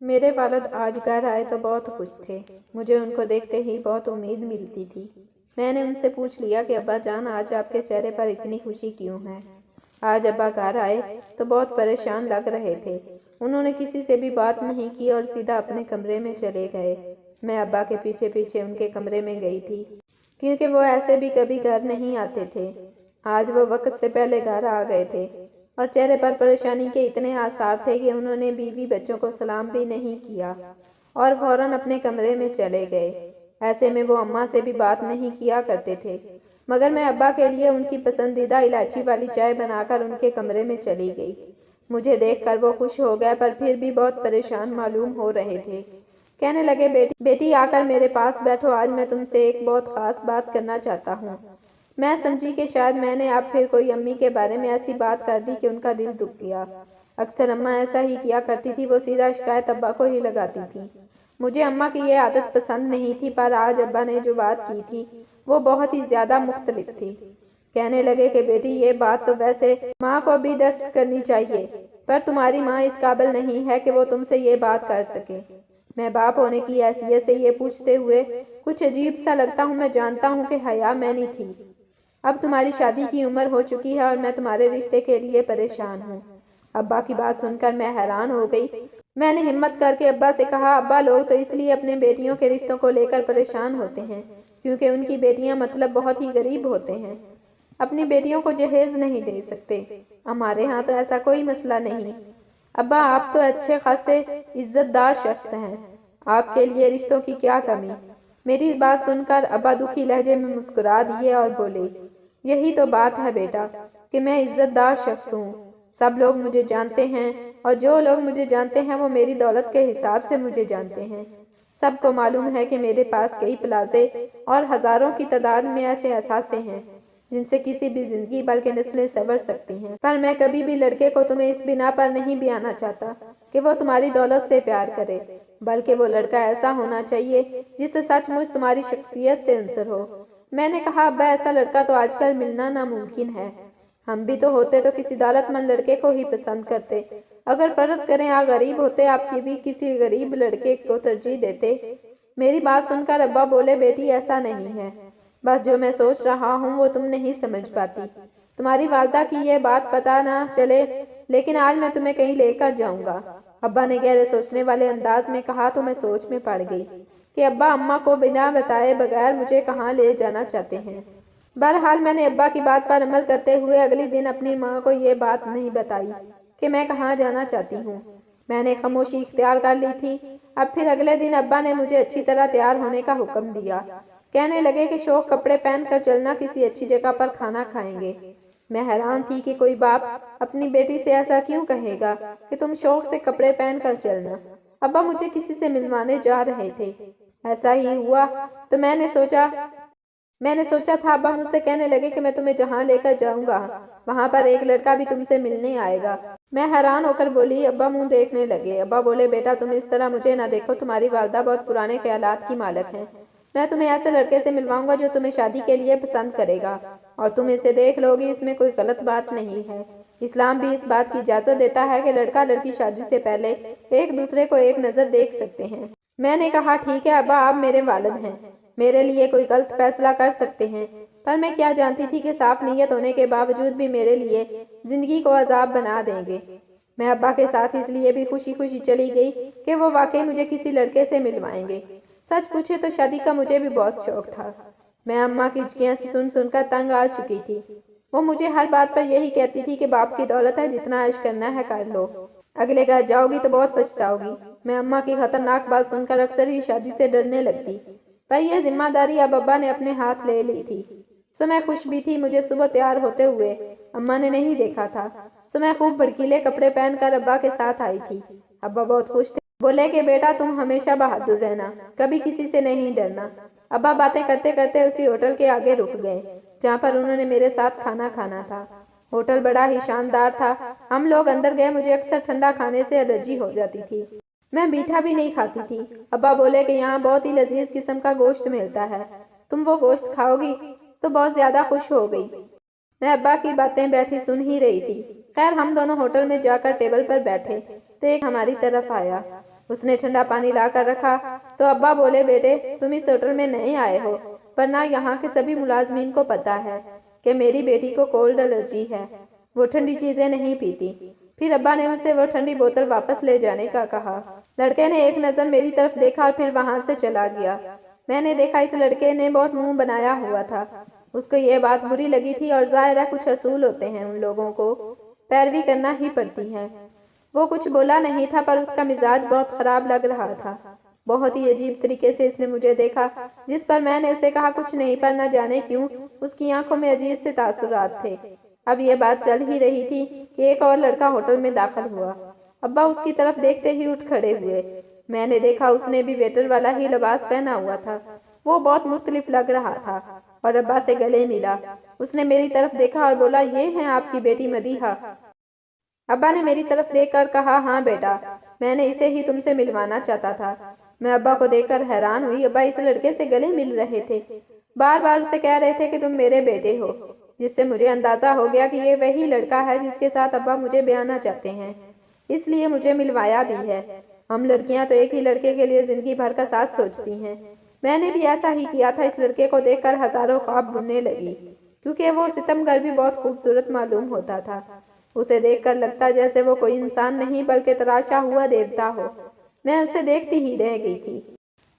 میرے والد آج گھر آئے تو بہت خوش تھے۔ مجھے ان کو دیکھتے ہی بہت امید ملتی تھی۔ میں نے ان سے پوچھ لیا کہ ابا جان آج آپ کے چہرے پر اتنی خوشی کیوں ہے؟ آج ابا گھر آئے تو بہت پریشان لگ رہے تھے۔ انہوں نے کسی سے بھی بات نہیں کی اور سیدھا اپنے کمرے میں چلے گئے۔ میں ابا کے پیچھے پیچھے ان کے کمرے میں گئی تھی، کیونکہ وہ ایسے بھی کبھی گھر نہیں آتے تھے۔ آج وہ وقت سے پہلے گھر آ گئے تھے اور چہرے پر پریشانی کے اتنے آثار تھے کہ انہوں نے بیوی بچوں کو سلام بھی نہیں کیا اور فوراً اپنے کمرے میں چلے گئے۔ ایسے میں وہ اماں سے بھی بات نہیں کیا کرتے تھے، مگر میں ابا کے لیے ان کی پسندیدہ الائچی والی چائے بنا کر ان کے کمرے میں چلی گئی۔ مجھے دیکھ کر وہ خوش ہو گئے، پر پھر بھی بہت پریشان معلوم ہو رہے تھے۔ کہنے لگے، بیٹی آ کر میرے پاس بیٹھو، آج میں تم سے ایک بہت خاص بات کرنا چاہتا ہوں۔ میں سمجھی کہ شاید میں نے اب پھر کوئی امی کے بارے میں ایسی بات کر دی کہ ان کا دل دکھ گیا۔ اکثر اماں ایسا ہی کیا کرتی تھی، وہ سیدھا شکایت ابا کو ہی لگاتی تھی۔ مجھے اماں کی یہ عادت پسند نہیں تھی، پر آج ابا نے جو بات کی تھی وہ بہت ہی زیادہ مختلف تھی۔ کہنے لگے کہ بیٹی، یہ بات تو ویسے ماں کو بھی دست کرنی چاہیے، پر تمہاری ماں اس قابل نہیں ہے کہ وہ تم سے یہ بات کر سکے۔ میں باپ ہونے کی حیثیت سے یہ پوچھتے ہوئے کچھ عجیب سا لگتا ہوں۔ میں جانتا ہوں کہ حیا میں نہیں تھی۔ اب تمہاری شادی کی عمر ہو چکی ہے اور میں تمہارے رشتے کے لیے پریشان ہوں۔ ابا کی بات سن کر میں حیران ہو گئی۔ میں نے ہمت کر کے ابا سے کہا، ابا لوگ تو اس لیے اپنے بیٹیوں کے رشتوں کو لے کر پریشان ہوتے ہیں کیونکہ ان کی بیٹیاں مطلب بہت ہی غریب ہوتے ہیں، اپنی بیٹیوں کو جہیز نہیں دے سکتے۔ ہمارے ہاں تو ایسا کوئی مسئلہ نہیں۔ ابا آپ تو اچھے خاصے عزت دار شخص ہیں، آپ کے لیے رشتوں کی کیا کمی؟ میری بات سن کر ابا دکھی لہجے میں مسکرا دیے اور بولے، یہی تو بات ہے بیٹا کہ میں عزت دار شخص ہوں۔ سب لوگ مجھے جانتے ہیں اور جو لوگ مجھے جانتے ہیں وہ میری دولت کے حساب سے مجھے جانتے ہیں۔ سب کو معلوم ہے کہ میرے پاس کئی پلازے اور ہزاروں کی تعداد میں ایسے اثاثے ہیں جن سے کسی بھی زندگی بلکہ نسلیں سنور سکتی ہیں، پر میں کبھی بھی لڑکے کو تمہیں اس بنا پر نہیں بیانا چاہتا کہ وہ تمہاری دولت سے پیار کرے، بلکہ وہ لڑکا ایسا ہونا چاہیے جس سے سچ مچ تمہاری شخصیت سے عنصر ہو۔ میں نے کہا، ابا ایسا لڑکا تو آج کل ملنا ناممکن ہے۔ ہم بھی تو ہوتے تو کسی دولت مند لڑکے کو ہی پسند کرتے۔ اگر فرض کریں آپ غریب ہوتے، آپ کی بھی کسی غریب لڑکے کو ترجیح دیتے۔ میری بات سن کر ابا بولے، بیٹی ایسا نہیں ہے، بس جو میں سوچ رہا ہوں وہ تم نہیں سمجھ پاتی۔ تمہاری والدہ کی یہ بات پتہ نہ چلے، لیکن آج میں تمہیں کہیں لے کر جاؤں گا۔ ابا نے گہرے سوچنے والے انداز میں کہا تو میں سوچ میں پڑ گئی کہ ابا اماں کو بنا بتائے بغیر مجھے کہاں لے جانا چاہتے ہیں۔ بہرحال میں نے ابا کی بات پر عمل کرتے ہوئے اگلی دن اپنی ماں کو یہ بات نہیں بتائی کہ میں کہاں جانا چاہتی ہوں۔ میں نے خاموشی اختیار کر لی تھی۔ اب پھر اگلے دن ابا نے مجھے اچھی طرح تیار ہونے کا حکم دیا۔ کہنے لگے کہ شوق کپڑے پہن کر چلنا، کسی اچھی جگہ پر کھانا کھائیں گے۔ میں حیران تھی کہ کوئی باپ اپنی بیٹی سے ایسا کیوں کہے گا کہ تم شوق سے کپڑے پہن کر چلنا۔ ابا مجھے کسی سے ملوانے جا رہے تھے۔ ایسا ہی ہوا تو میں نے سوچا تھا ابا مجھ سے کہنے لگے کہ میں تمہیں جہاں لے کر جاؤں گا وہاں پر ایک لڑکا بھی تم سے ملنے آئے گا۔ میں حیران ہو کر بولی۔ ابا منہ دیکھنے لگے۔ ابا بولے، بیٹا تم اس طرح مجھے نہ دیکھو، تمہاری والدہ بہت پرانے خیالات کی مالک ہیں۔ میں تمہیں ایسے لڑکے سے ملواؤں گا جو تمہیں شادی کے لیے پسند کرے گا اور تم اسے دیکھ لو گی، اس میں کوئی غلط بات نہیں ہے۔ اسلام بھی اس بات کی اجازت دیتا ہے کہ لڑکا لڑکی شادی سے پہلے ایک دوسرے کو ایک نظر دیکھ سکتے ہیں۔ میں نے کہا، ٹھیک ہے ابا، آپ میرے والد ہیں، میرے لیے کوئی غلط فیصلہ کر سکتے ہیں، پر میں کیا جانتی تھی کہ صاف نیت ہونے کے باوجود بھی میرے لیے زندگی کو عذاب بنا دیں گے۔ میں ابا کے ساتھ اس لیے بھی خوشی خوشی چلی گئی کہ وہ واقعی مجھے کسی لڑکے سے ملوائیں گے۔ سچ پوچھے تو شادی کا مجھے بھی بہت شوق تھا۔ میں اماں کی جھکیاں سن سن کر تنگ آ چکی تھی۔ وہ مجھے ہر بات پر یہی کہتی تھی کہ باپ کی دولت ہے، جتنا عیش کرنا ہے کر لو، اگلے گھر جاؤ گی تو بہت پچھتاؤ گی۔ میں اماں کی خطرناک بات سن کر اکثر ہی شادی سے ڈرنے لگتی، پر یہ ذمہ داری اب ابا نے اپنے ہاتھ لے لی تھی۔ سو میں خوش بھی تھی۔ مجھے صبح تیار ہوتے ہوئے اماں نے نہیں دیکھا تھا، سو میں خوب بھڑکیلے کپڑے پہن کر ابا کے ساتھ آئی تھی۔ ابا بہت خوش تھے، بولے کہ بیٹا تم ہمیشہ بہادر رہنا، کبھی کسی سے نہیں ڈرنا۔ ابا باتیں کرتے کرتے اسی ہوٹل کے آگے رک گئے جہاں پر انہوں نے میرے ساتھ کھانا کھانا تھا۔ ہوٹل بڑا ہی شاندار تھا۔ ہم لوگ اندر گئے۔ مجھے اکثر ٹھنڈا کھانے سے الرجی ہو جاتی تھی، میں میٹھا بھی نہیں کھاتی تھی۔ ابا بولے کہ یہاں بہت ہی لذیذ قسم کا گوشت ملتا ہے، تم وہ گوشت کھاؤ گی؟ تو بہت زیادہ خوش ہو گئی۔ میں ابا کی باتیں بیٹھی سن ہی رہی تھی۔ خیر ہم دونوں ہوٹل میں جا کر ٹیبل پر بیٹھے تو ایک ہماری طرف آیا۔ اس نے ٹھنڈا پانی لا کر رکھا تو ابا بولے بیٹے تم اس ہوٹل میں نہیں آئے ہو، ورنہ یہاں کے سبھی ملازمین کو پتا ہے کہ میری بیٹی کو کولڈ الرجی ہے، وہ ٹھنڈی چیزیں نہیں پیتی۔ پھر ابا نے اسے وہ ٹھنڈی بوتل واپس لے جانے کا کہا۔ لڑکے نے ایک نظر میری طرف دیکھا اور پھر وہاں سے چلا گیا۔ میں نے دیکھا اس لڑکے نے بہت منہ بنایا ہوا تھا، اس کو یہ بات بری لگی تھی اور ظاہر ہے کچھ اصول ہوتے ہیں ان لوگوں کو پیروی کرنا ہی پڑتی ہے۔ وہ کچھ بولا نہیں تھا پر اس کا مزاج بہت خراب لگ رہا تھا۔ بہت ہی عجیب طریقے سے اس نے مجھے دیکھا، جس پر میں نے اسے کہا کچھ نہیں، پر نہ جانے کیوں اس کی آنکھوں میں عجیب سے تاثرات تھے۔ اب یہ بات چل ہی رہی تھی کہ ایک اور لڑکا ہوٹل میں داخل ہوا۔ ابا اس کی طرف دیکھتے ہی اٹھ کھڑے ہوئے۔ میں نے دیکھا اس نے بھی ویٹر والا ہی لباس پہنا ہوا تھا۔ وہ بہت مختلف لگ رہا تھا اور ابا سے گلے ملا۔ اس نے میری طرف دیکھا اور بولا یہ ہیں آپ کی بیٹی مدیحہ۔ ابا نے میری طرف دیکھ کر کہا ہاں بیٹا، میں نے اسے ہی تم سے ملوانا چاہتا تھا۔ میں ابا کو دیکھ کر حیران ہوئی۔ ابا اس لڑکے سے گلے مل رہے تھے، بار بار اسے کہہ رہے تھے کہ تم میرے بیٹے ہو، جس سے مجھے اندازہ ہو گیا کہ یہ وہی لڑکا ہے جس کے ساتھ ابا مجھے بیانا چاہتے ہیں، اس لیے مجھے ملوایا بھی ہے۔ ہم لڑکیاں تو ایک ہی لڑکے کے لیے زندگی بھر کا ساتھ سوچتی ہیں۔ میں نے بھی ایسا ہی کیا تھا۔ اس لڑکے کو دیکھ کر ہزاروں خواب بننے لگی، کیونکہ وہ ستمگر بھی بہت خوبصورت معلوم ہوتا تھا۔ اسے دیکھ کر لگتا جیسے وہ کوئی انسان نہیں بلکہ تراشا ہوا دیوتا ہو۔ میں اسے دیکھتی ہی رہ گئی تھی۔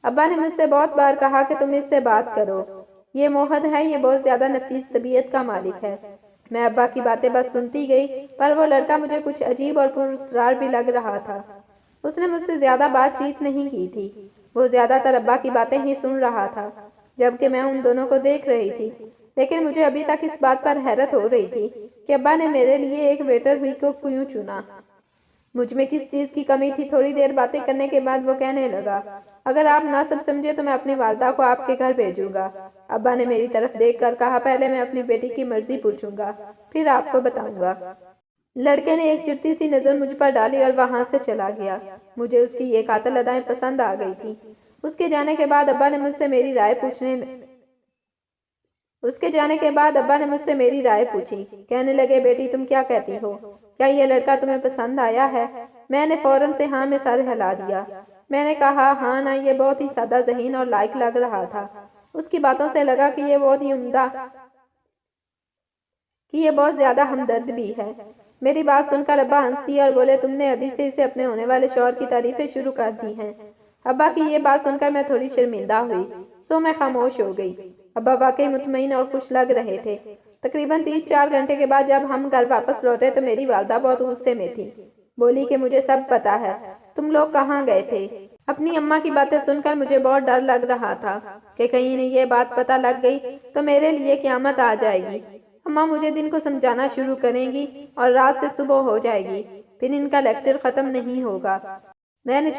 ابا نے مجھ سے بہت بار کہا کہ تم اس سے بات کرو، یہ موہد ہے، یہ بہت زیادہ نفیس طبیعت کا مالک ہے۔ میں ابا کی باتیں بس سنتی گئی، پر وہ لڑکا مجھے کچھ عجیب اور پراسرار بھی لگ رہا تھا۔ اس نے مجھ سے زیادہ بات چیت نہیں کی تھی، وہ زیادہ تر ابا کی باتیں ہی سن رہا تھا، جبکہ میں ان دونوں کو دیکھ رہی تھی۔ لیکن مجھے ابھی تک اس بات پر حیرت ہو رہی تھی کہ ابا نے میرے لیے ایک ویٹر ہی کو کیوں چنا۔ مجھ میں کس چیز کی کمی تھی؟ تھوڑی دیر باتیں کرنے کے بعد وہ کہنے لگا، اگر آپ مناسب سمجھے تو میں اپنی والدہ کو آپ کے گھر بھیجوں گا۔ ابا نے میری طرف دیکھ کر کہا، پہلے میں اپنی بیٹی کی مرضی پوچھوں گا، پھر آپ کو بتاؤں گا۔ لڑکے نے ایک چڑتی سی نظر مجھ پر ڈالی اور وہاں سے چلا گیا۔ مجھے اس کی یہ قاتل ادائیں پسند آ گئی تھی۔ اس کے جانے کے بعد ابا نے مجھ سے میری رائے پوچھی۔ کہنے لگے، بیٹی تم کیا کہتی ہو؟ کیا یہ لڑکا تمہیں پسند آیا ہے؟ میں نے فوراً سے ہاں میں سر ہلا دیا۔ میں نے کہا ہاں نہ، یہ بہت ہی سادہ ذہین اور لائق لگ رہا تھا۔ اس کی باتوں سے لگا کہ یہ بہت ہی عمدہ، کہ یہ بہت زیادہ ہمدرد بھی ہے۔ میری بات سن کر ابا ہنس دیے اور بولے، تم نے ابھی سے اسے اپنے ہونے والے شوہر کی تعریفیں شروع کر دی ہیں۔ ابا کی یہ بات سن کر میں تھوڑی شرمندہ ہوئی، سو میں خاموش ہو گئی۔ ابا واقعی مطمئن اور خوش لگ رہے تھے۔ تقریباً 3-4 گھنٹے کے بعد جب ہم گھر واپس لوٹے تو میری والدہ بہت غصے میں تھی۔ بولی کہ مجھے سب پتا ہے، تم لوگ کہاں گئے تھے؟ اپنی اماں کی باتیں سن کر مجھے بہت ڈر لگ رہا تھا کہ کہیں انہیں یہ بات پتہ لگ گئی تو میرے لیے قیامت آ جائے گی۔ اماں مجھے دن کو سمجھانا شروع کریں گی اور رات سے صبح ہو جائے گی، پھر ان کا لیکچر ختم نہیں ہوگا۔ میں نے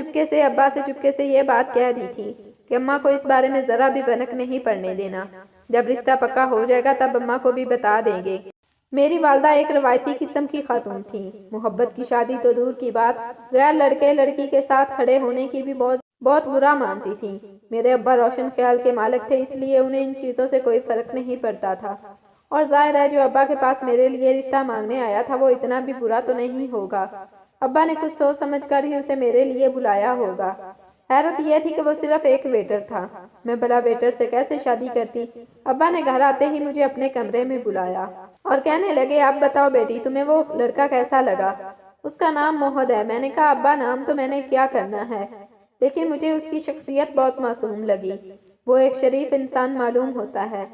ابا سے چپکے سے یہ بات کہہ دی تھی کہ اماں کو اس بارے میں ذرا بھی بھنک نہیں پڑنے دینا۔ جب رشتہ پکا ہو جائے گا تب اماں کو بھی بتا دیں گے۔ میری والدہ ایک روایتی قسم کی خاتون تھیں۔ محبت کی شادی تو دور کی بات، غیر لڑکے لڑکی کے ساتھ کھڑے ہونے کی بھی بہت برا مانتی تھیں۔ میرے ابا روشن خیال کے مالک تھے، اس لیے انہیں ان چیزوں سے کوئی فرق نہیں پڑتا تھا، اور ظاہر ہے جو ابا کے پاس میرے لیے رشتہ مانگنے آیا تھا وہ اتنا بھی برا تو نہیں ہوگا۔ ابا نے کچھ سوچ سمجھ کر ہی اسے میرے لیے بلایا ہوگا۔ حیرت یہ تھی کہ وہ صرف ایک ویٹر تھا، میں بلا ویٹر سے کیسے شادی کرتی؟ ابا نے گھر آتے ہی مجھے اپنے کمرے میں بلایا اور کہنے لگے، اب بتاؤ بیٹی، تمہیں وہ لڑکا کیسا لگا؟ اس کا نام موہد ہے۔ میں نے کہا، ابا نام تو میں نے کیا کرنا ہے، لیکن مجھے اس کی شخصیت بہت معصوم لگی، وہ ایک شریف انسان معلوم ہوتا ہے۔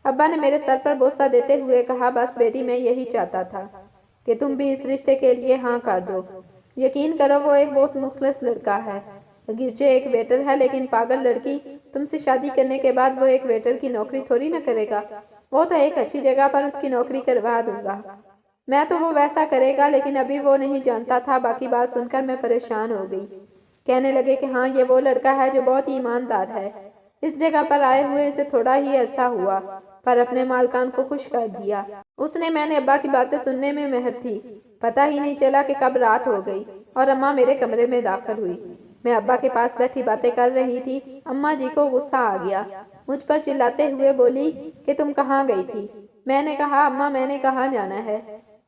ابا نے میرے سر پر بوسہ دیتے ہوئے کہا، بس بیٹی میں یہی چاہتا تھا کہ تم بھی اس رشتے کے لیے ہاں کر دو۔ یقین کرو وہ ایک بہت مخلص لڑکا ہے، اگرچہ ایک ویٹر ہے، لیکن پاگل لڑکی تم سے شادی کرنے کے بعد وہ ایک ویٹر کی نوکری تھوڑی نہ کرے گا، وہ تو ایک اچھی جگہ پر اس کی نوکری کروا دوں گا۔ میں تو وہ ویسا کرے گا، لیکن ابھی وہ نہیں جانتا تھا۔ باقی بات سن کر میں پریشان ہو گئی۔ کہنے لگے کہ ہاں یہ وہ لڑکا ہے جو بہت ایماندار ہے، اس جگہ پر آئے ہوئے اسے تھوڑا ہی عرصہ ہوا پر اپنے مالکان کو خوش کر دیا۔ میں نے ابا کی باتیں سننے میں مہر تھی، پتہ ہی نہیں چلا کہ کب رات ہو گئی اور اماں میرے کمرے میں داخل ہوئی۔ میں ابا کے پاس بیٹھی باتیں کر رہی تھی، اماں جی کو غصہ آ گیا، مجھ پر چلاتے ہوئے بولی کہ تم کہاں گئی تھی؟ میں نے کہا، اماں میں نے کہاں جانا ہے،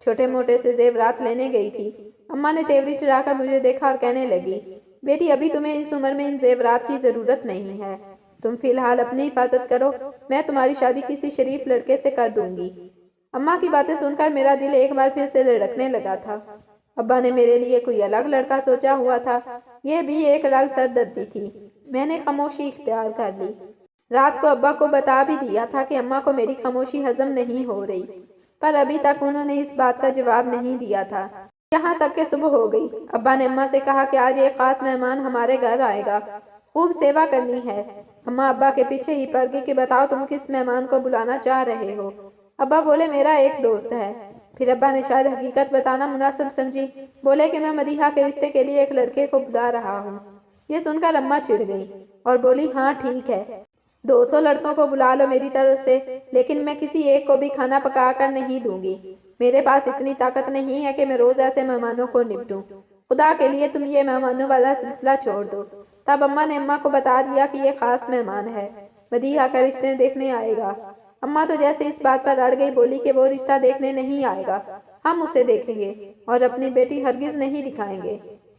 چھوٹے موٹے سے زیورات لینے گئی تھی۔ اماں نے تیوری چڑھا کر مجھے دیکھا اور کہنے لگی، بیٹی ابھی تمہیں اس عمر میں ان زیورات کی ضرورت نہیں ہے، تم فی الحال اپنی حفاظت کرو، میں تمہاری شادی کسی شریف لڑکے سے کر دوں گی۔ اماں کی باتیں سن کر میرا دل ایک بار پھر سے دھڑکنے لگا تھا۔ ابا نے میرے لیے کوئی الگ لڑکا سوچا ہوا تھا، یہ بھی ایک الگ سردردی تھی۔ میں نے خاموشی اختیار کر لی۔ رات کو ابا کو بتا بھی دیا تھا کہ اماں کو میری خاموشی ہضم نہیں ہو رہی، پر ابھی تک انہوں نے اس بات کا جواب نہیں دیا تھا۔ یہاں تک کہ صبح ہو گئی۔ ابا نے اماں سے کہا کہ آج ایک خاص مہمان ہمارے گھر آئے گا، خوب سیوا کرنی ہے۔ اماں ابا کے پیچھے ہی پڑ گئی کہ بتاؤ تم کس مہمان کو بلانا چاہ رہے ہو؟ ابا بولے میرا ایک دوست ہے۔ پھر ابا نے شاید حقیقت بتانا مناسب سمجھی، بولے کہ میں مدیحہ کے رشتے کے لیے ایک لڑکے کو بلا رہا ہوں۔ یہ سن کر اماں چڑ گئی اور بولی ہاں ٹھیک ہے، 200 لڑکوں کو بلا لو میری طرف سے، لیکن میں کسی ایک کو بھی کھانا پکا کر نہیں دوں گی۔ میرے پاس اتنی طاقت نہیں ہے کہ میں روز ایسے مہمانوں کو نپٹوں۔ خدا کے لیے تم یہ مہمانوں والا سلسلہ چھوڑ دو۔ تب اماں نے اماں کو بتا دیا کہ یہ خاص مہمان ہے، مدیحہ کا رشتے دیکھنے آئے گا۔ اماں تو جیسے اس بات پر اڑ گئی، بولی کہ وہ رشتہ دیکھنے نہیں آئے گا، ہم اسے دیکھیں گے اور اپنی بیٹی ہرگز نہیں دکھائیں گے۔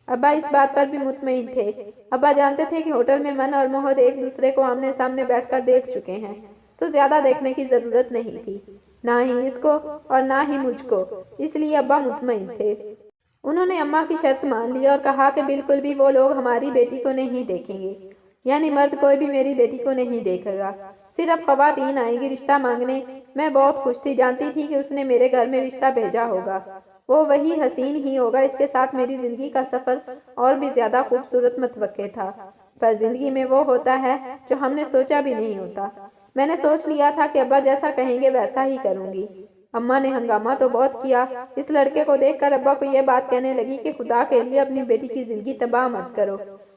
ابا اس بات پر بھی مطمئن تھے۔ ابا جانتے تھے کہ ہوٹل میں من اور محمد ایک دوسرے کو آمنے سامنے بیٹھ کر دیکھ چکے ہیں، سو زیادہ دیکھنے کی ضرورت نہیں تھی، نہ ہی اس کو اور نہ ہی مجھ کو، اس لیے ابا مطمئن تھے۔ انہوں نے اماں کی شرط مان لی اور کہا کہ بالکل بھی وہ لوگ ہماری بیٹی کو نہیں دیکھیں گے، یعنی مرد کوئی بھی میری بیٹی کو نہیں دیکھے گا، صرف خواتین آئیں گی رشتہ مانگنے۔ میں بہت خوش تھی، جانتی تھی کہ اس نے میرے گھر میں رشتہ بھیجا ہوگا، وہ وہی حسین ہی ہوگا، اس کے ساتھ میری زندگی کا سفر اور بھی زیادہ خوبصورت متوقع تھا۔ پر زندگی میں وہ ہوتا ہے جو ہم نے سوچا بھی نہیں ہوتا۔ میں نے سوچ لیا تھا کہ ابا جیسا کہیں گے ویسا ہی کروں گی۔ اماں نے ہنگامہ تو بہت کیا۔ اس لڑکے کو دیکھ کر ابا کو یہ بات کہنے لگی کہ خدا کے لیے اپنی بیٹی کی زندگی تباہ مت کرو،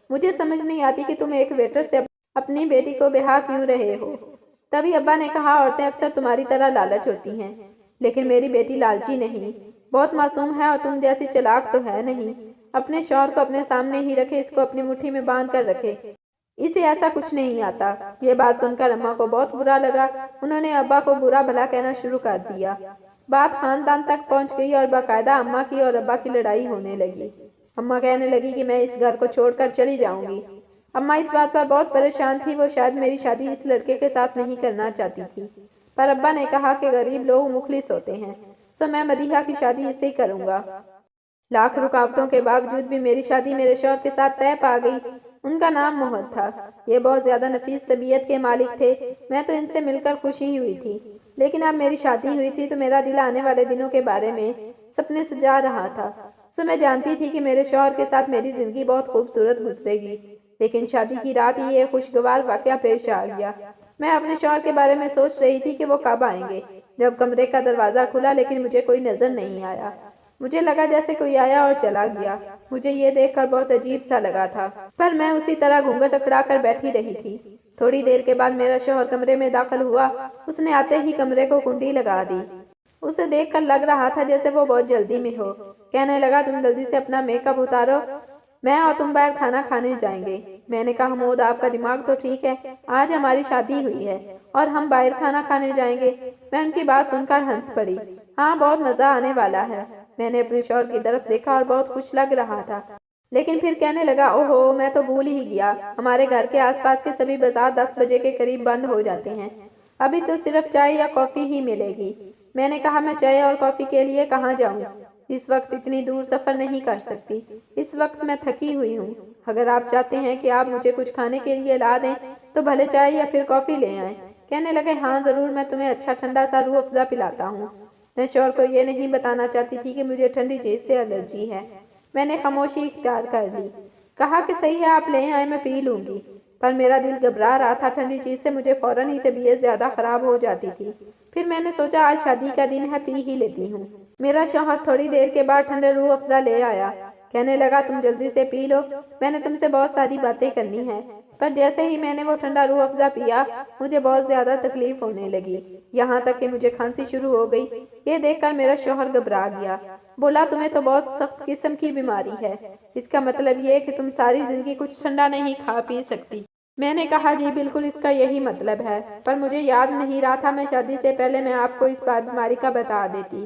مجھے سمجھ نہیں آتی کہ تم ایک ویٹر سے اپنی بیٹی کو بہا کیوں رہے ہو۔ تبھی ابا نے کہا عورتیں اکثر تمہاری طرح لالچ ہوتی ہیں، لیکن میری بیٹی لالچی نہیں، بہت معصوم ہے اور تم جیسی چلاک تو ہے نہیں۔ اپنے شوہر کو اپنے سامنے ہی رکھے، اس کو اپنی مٹھی میں باندھ کر رکھے، اسے ایسا کچھ نہیں آتا۔ یہ بات سن کر اماں کو بہت برا لگا، انہوں نے ابا کو برا بھلا کہنا شروع کر دیا۔ بات خاندان تک پہنچ گئی اور باقاعدہ اماں کی اور ابا کی لڑائی ہونے لگی۔ اماں کہنے لگی کہ میں اس گھر کو چھوڑ کر چلی جاؤں گی۔ اماں اس بات پر بہت پریشان تھی، وہ شاید میری شادی اس لڑکے کے ساتھ نہیں کرنا چاہتی تھی، پر ابا نے کہا کہ غریب لوگ مخلص ہوتے ہیں، سو میں مدیحہ کی شادی اس سے ہی کروں گا۔ لاکھ رکاوٹوں کے باوجود بھی میری شادی میرے شوہر کے ساتھ طے پا گئی۔ ان کا نام محمد تھا، یہ بہت زیادہ نفیس طبیعت کے مالک تھے، میں تو ان سے مل کر خوشی ہی ہوئی تھی، لیکن اب میری شادی ہوئی تھی تو میرا دل آنے والے دنوں کے بارے میں سپنے سجا رہا تھا۔ سو میں جانتی تھی کہ میرے شوہر کے ساتھ میری زندگی بہت خوبصورت گزرے گی، لیکن شادی کی رات ہی یہ خوشگوار واقعہ پیش آ گیا۔ میں اپنے شوہر کے بارے میں سوچ رہی تھی کہ وہ کب آئیں گے، جب کمرے کا دروازہ کھلا، لیکن مجھے کوئی نظر نہیں آیا۔ مجھے لگا جیسے کوئی آیا اور چلا گیا۔ مجھے یہ دیکھ کر بہت عجیب سا لگا تھا، پر میں اسی طرح گھونگھٹ اکڑا کر بیٹھی رہی تھی۔ تھوڑی دیر کے بعد میرا شوہر کمرے میں داخل ہوا، اس نے آتے ہی کمرے کو کنڈی لگا دی۔ اسے دیکھ کر لگ رہا تھا جیسے وہ بہت جلدی میں ہو۔ کہنے لگا تم جلدی سے اپنا میک اپ اتارو، میں اور تم باہر کھانا کھانے جائیں گے۔ میں نے کہا محمود آپ کا دماغ تو ٹھیک ہے، آج ہماری شادی ہوئی ہے اور ہم باہر کھانا کھانے جائیں گے؟ میں ان کی بات سن کر ہنس پڑی۔ ہاں بہت مزہ آنے والا ہے۔ میں نے اپنے شوہر کی طرف دیکھا اور بہت خوش لگ رہا تھا، لیکن پھر کہنے لگا اوہو میں تو بھول ہی گیا، ہمارے گھر کے آس پاس کے سبھی بازار 10 بجے کے قریب بند ہو جاتے ہیں، ابھی تو صرف چائے یا کافی ہی ملے گی۔ میں نے کہا میں چائے اور کافی کے لیے کہاں جاؤں، اس وقت اتنی دور سفر نہیں کر سکتی، اس وقت میں تھکی ہوئی ہوں۔ اگر آپ چاہتے ہیں کہ آپ مجھے کچھ کھانے کے لیے لا دیں تو بھلے چائے یا پھر کافی لے آئیں۔ کہنے لگے ہاں ضرور، میں تمہیں اچھا ٹھنڈا سا روح افزا پلاتا ہوں۔ میں شوہر کو یہ نہیں بتانا چاہتی تھی کہ مجھے ٹھنڈی چیز سے الرجی ہے۔ میں نے خاموشی اختیار کر لی، کہا کہ صحیح ہے آپ لے آئیں، میں پی لوں گی، پر میرا دل گھبرا رہا تھا، ٹھنڈی چیز سے مجھے فوراً ہی طبیعت زیادہ خراب ہو جاتی تھی۔ پھر میں نے سوچا آج شادی کا دن ہے، پی ہی لیتی ہوں۔ میرا شوہر تھوڑی دیر کے بعد ٹھنڈے روح افزا لے آیا، کہنے لگا تم جلدی سے پی لو، میں نے تم سے بہت ساری باتیں کرنی ہیں۔ پر جیسے ہی میں نے وہ ٹھنڈا روح افزا پیا، مجھے بہت زیادہ تکلیف ہونے لگی، یہاں تک کہ مجھے کھانسی شروع ہو گئی۔ یہ دیکھ کر میرا شوہر گھبرا گیا، بولا تمہیں تو بہت سخت قسم کی بیماری ہے، اس کا مطلب یہ کہ تم ساری زندگی کچھ ٹھنڈا نہیں کھا پی سکتی۔ میں نے کہا جی بالکل اس کا یہی مطلب ہے، پر مجھے یاد نہیں رہا تھا، میں شادی سے پہلے میں آپ کو اس بار بیماری کا بتا دیتی